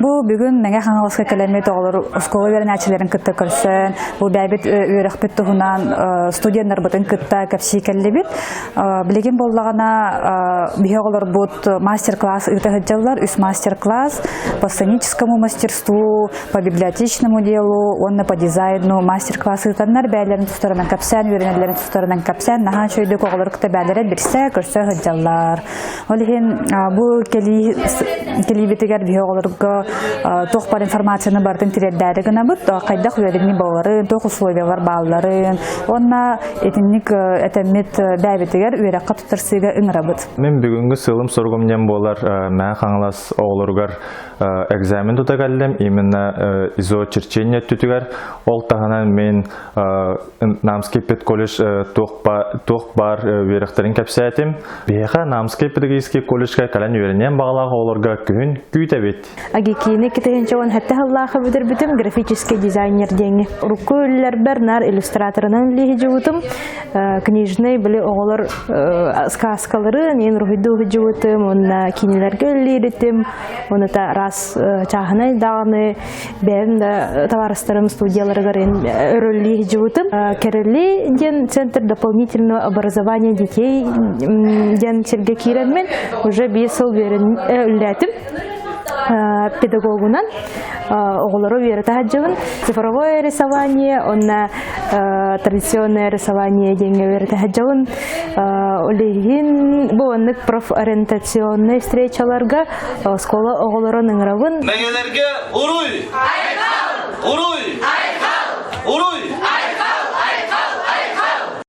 Бу бүгүн меңе хаңалыска келемет олар школа вернячыларын кытты көрсөн. Бу бәбит үрәхпет туһунан студентлар бутын кытта капси келлебит. Билеген боллагана биһоглар бут мастер-класс ытыгылар, үс мастер-класс по сценическому мастерству, по библиотечному делу, онна по дизайну мастер-классы ытаннар бәйләрен тустарынан капсан, үрәнәләрен тустарынан капсан, нахан шөйдө коглар кытта бәйләре бирсә көрсә хыҗаллар. Олеген бу келибитегәр биһогларга тох бар информацияны бардын тирәлдәре генә бит, кайда хөрәдәгән баллары, тох условиялар баллары, онна этинник этемет бәбитегәр үрәккә тутырсыга иңрабыт. Мен бүгүнгү сылым соргумнан болар, мен хаңлас огларгар экзамен тутагаллам, именно изо черчение түтүгәр, ол тагынан мен Намский педколледж тох бар верехтерин капсәтим. Беха Намский педагогический колледжга калан үйрәнәм баглага оларга күн күйтәбет. Агикини китенчон хәтта Аллаһы бидер битем графический дизайнер деңе. Рукуйлар бернар иллюстраторынан лиһҗутым. Книжный биле оглар сказкалары мен рухиду һҗутым, онна кинеләргә лиритим. Оны та раз чахнай даны бәндә товарыстарым студияларга ролли һҗутым. Керели ден центр дополнительного образования детей ден Сергей Киремен уже 5 ел верәтим. Педагогунан оглары веретәҗәвен цифровое рисование, онна традиционное рисование деңе веретәҗәвен олегин бу аннык профориентационный встречаларга школа огларын ыңравын. Меңеләргә уруй! Айкал! Уруй!